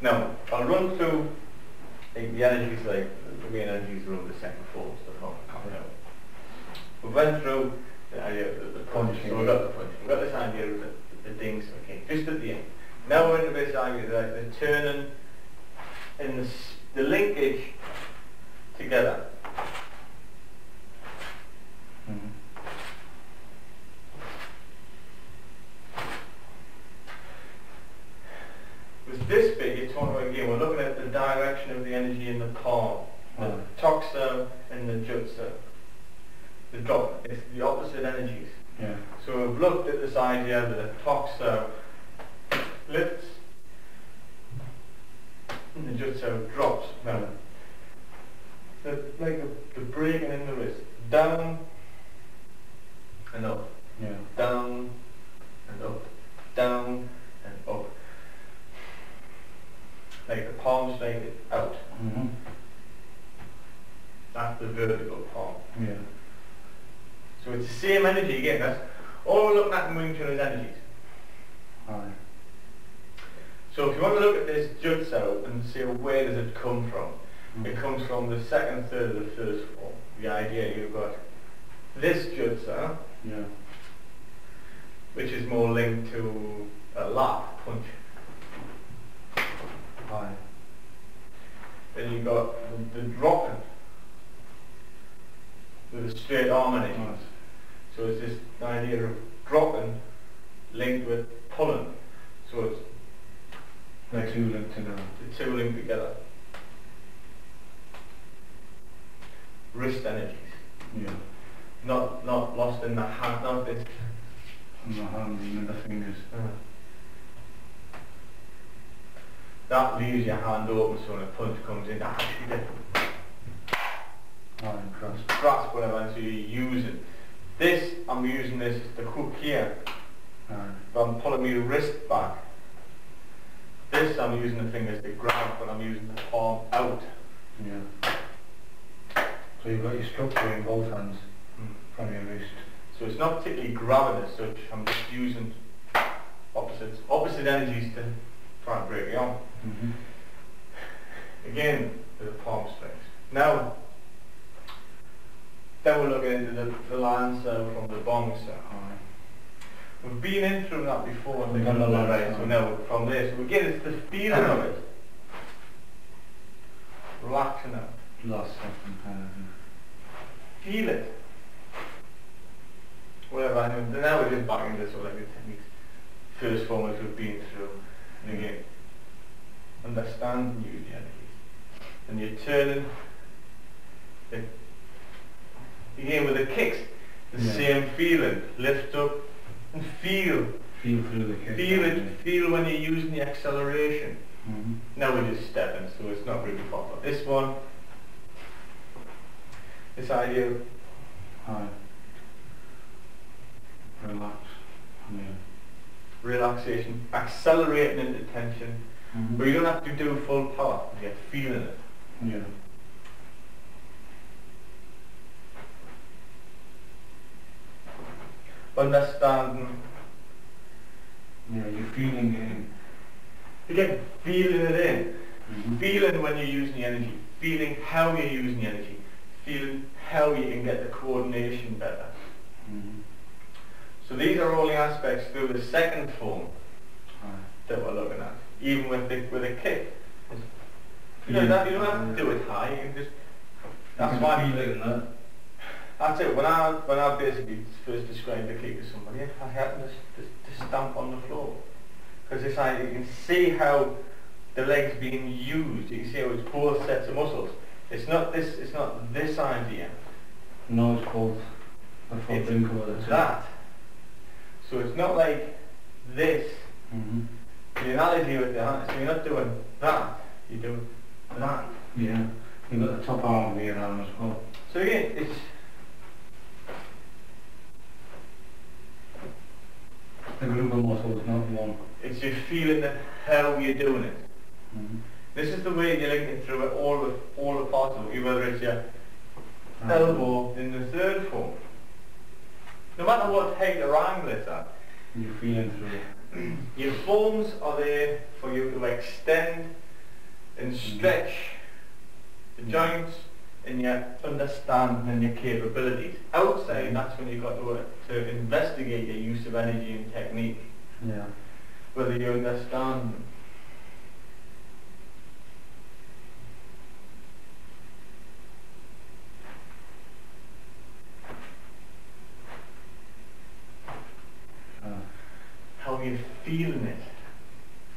Now, I'll run through the energies, like the main energies around the second form stuff. We went through the idea of the punch, so we got the punch. We got this idea of the dings, okay, just at the end. Now we're into this idea that the turning and the linkage together. With this bit, you're talking about again, we're looking at the direction of the energy in the palm, the Tjwc and the Tjwc. The drop, it's the opposite energies. Yeah. So we've looked at this idea that the Tjwc lifts and the Tjwc drops. Now, like the breaking in the wrist, down and up, down and up, down and up. Like the palm straight out. That's the vertical palm. Yeah. So it's the same energy again. That's all we're looking at in Wing Chun is energies. Aye. So if you want to look at this Tjwc and see where does it come from, it comes from the second third of the first form. The idea you've got this Tjwc, which is more linked to a lap punch. Aye. Then you've got the dropping with a straight arm energy. So it's this idea of dropping linked with pulling. So it's the two linked together. The two linked together. Wrist energies. Yeah. Not lost in the hand, not this. And the hand and the fingers. That leaves your hand open so when a punch comes in, that actually grasp whatever, so you're using. This, I'm using this, the hook here. But I'm pulling my wrist back. This, I'm using the fingers to grab, but I'm using the palm out. Yeah. So you've got your structure in both hands from your wrist. So it's not particularly grabbing as such, I'm just using opposite energies to try and break it on. Again, with the palm strength. Now, then we're looking into the land cell from the bong cell. We've been in through that before, and so now from this, we get into the feeling of it. Relaxing out. Last second kind of. Feel it. Whatever, and now we're just back into sort of like the techniques. First form which we've been through. And again, understand and use the energies. And you're turning it. Again with the kicks, the same feeling. Lift up and feel. Feel through the kick. Feel it. Feel when you're using the acceleration. Now we're just stepping, so it's not really proper. This one, this idea of relax. Relaxation, accelerating into tension. But you don't have to do full power, you're feeling it. Yeah. Understanding. Yeah, you're feeling it. Again, feeling it in. Feeling when you're using the energy. Feeling how you're using the energy. Feeling how you can get the coordination better. So these are all the aspects through the second form that we're looking at. Even with a kick. You don't have to do it high, you can just that's why that's it. When I basically first described the kick to somebody, I had to stamp on the floor. Because this idea, you can see how the leg's being used, you can see how it's both sets of muscles. It's not this idea. No, it's called the full wrinkle of the two. That. So it's not like this. The analogy with the hand, so you're not doing that, you're doing that. Yeah, you've got the top arm of your arm as well. So again, it's the group of muscles, not one. It's your feeling that how you're doing it. This is the way you're linking through it, all the parts of it, whether it's your elbow in the third form. No matter what height or angle it's at, you're feeling through it. Your forms are there for you to extend and stretch the joints and your understanding and your capabilities. Outside, that's when you've got to investigate your use of energy and technique. Yeah. Whether you understand them. How you're feeling it.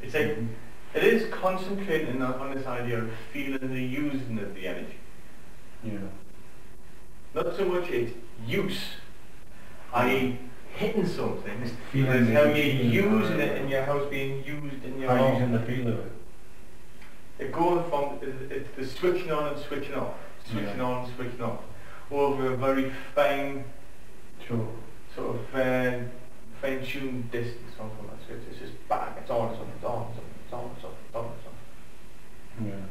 It's like, it is concentrating on this idea of feeling the using of the energy. Yeah. Not so much its use, i.e. hitting something, it's Feeling how it, you're feeling using it in your house, being used in your How home. using the feel of it. It going from, it's the switching on and switching off, switching on and switching off, over a very fine, Sure. sort of fine-tuned distance from that switch. It's just bang, it's on, it's off, it's on, it's off, it's on, it's off, it's on, it's off. Yeah.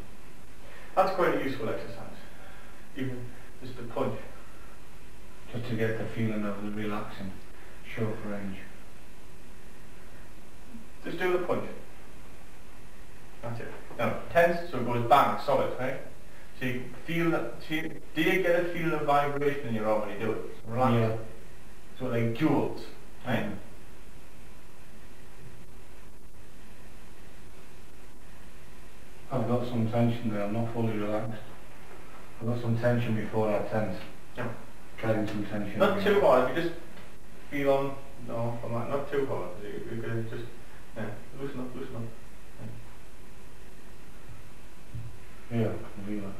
That's quite a useful exercise, even just a punch. Just to get the feeling of the relaxing, short range. Just do the punch. That's it. Now, tense, so it goes bang, solid, right? So you feel that, do you get a feeling of vibration in your arm when you do it? It's relaxing. Yeah. So like jewels, right? I've got some tension there, I'm not fully relaxed. I've got some tension before I tense. Yeah. Getting some tension. Not too hard, if you just feel on, no, I'm not too hard. You're going to just, yeah, loosen up, loosen up. Yeah, I can feel it.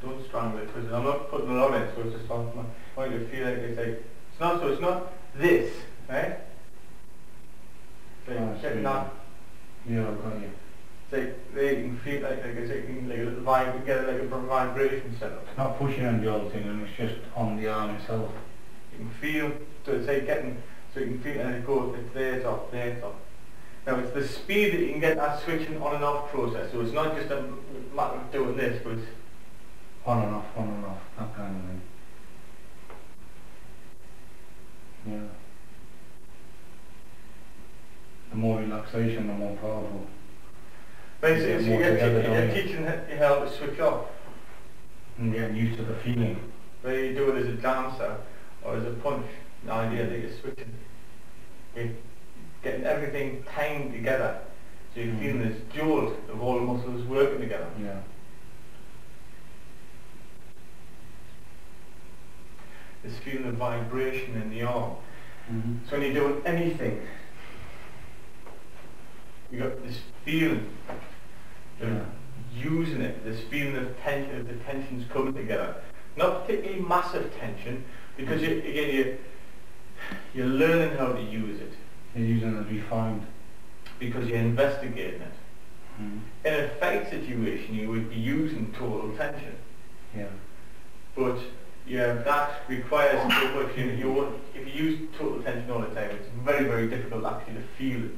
Don't strangle it, because I'm not putting a lot in, so it's just on my, I want you to feel like it's not, so it's not this, right? So you're getting that. Yeah, I've got you. So you can feel like it's like, like a little vibe, you get like a vibration set up. It's not pushing and jolting, and it's just on the arm itself. You can feel, so it's like getting, so you can feel it and it goes, it's there, it's off, there, it's off. Now it's the speed that you can get that switching on and off process, so it's not just a matter of doing this, but it's on and off, that kind of thing. Yeah. The more relaxation, the more powerful. basically, so you're you? teaching you how to switch off. And getting used to the feeling. Whether you do it as a dancer or as a punch, the idea that you're switching. You're getting everything timed together. So you're feeling this jolt of all the muscles working together. Yeah. This feeling of vibration in the arm. Mm-hmm. So when you're doing anything, you got this feeling of using it, this feeling of tension, of the tensions coming together. Not particularly massive tension, because you're learning how to use it. You're using it refined. Because you're investigating it. Mm-hmm. In a fight situation, you would be using total tension. Yeah. But yeah, that requires so much. If you use total tension all the time, it's very, very difficult actually to feel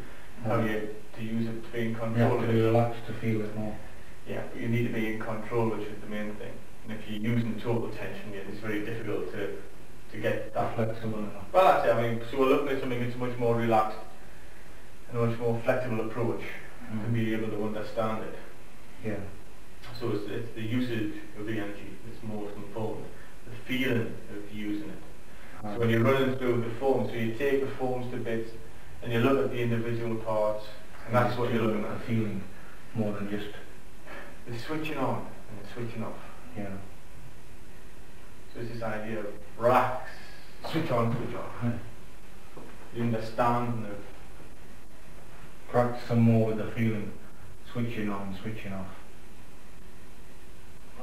how to use it, to be in control. You have to be relaxed to feel it more. Yeah, but you need to be in control, which is the main thing. And if you're using total tension, yeah, it's very difficult to get that flexible enough. Well, that's it. I mean, so we're looking at something that's much more relaxed and a much more flexible approach to be able to understand it. Yeah. So it's the usage of the energy that's most important. The feeling of using it. So when you're running through the forms, so you take the forms to bits and you look at the individual parts, and that's what you're looking at. The feeling more than just the switching on and the switching off. Yeah. So it's this idea of relax, switch on, switch off. The understanding of practice some more with the feeling, switching on, switching off,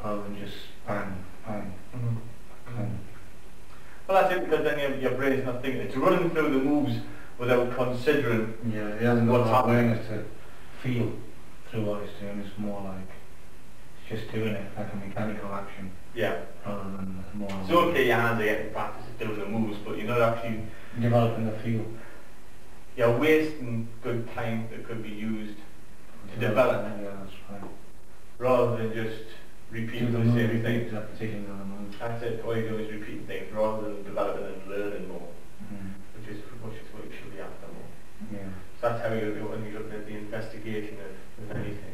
rather than just bang, bang. Well, that's it, because then your brain's not thinking. It's running through the moves without considering. Yeah, it hasn't got that awareness to feel through what it's doing. It's more like it's just doing it like a mechanical action. Yeah. Rather than more. It's okay, your hands are getting practice at doing the moves, but you're not actually developing the feel. You're wasting good time that could be used to develop. Yeah, that's right. Rather than just repeating the same thing. That's it. All you're doing is repeating things rather than developing and learning more, which is what you should be after more. Yeah. So that's how you do it when you look at the investigation of anything.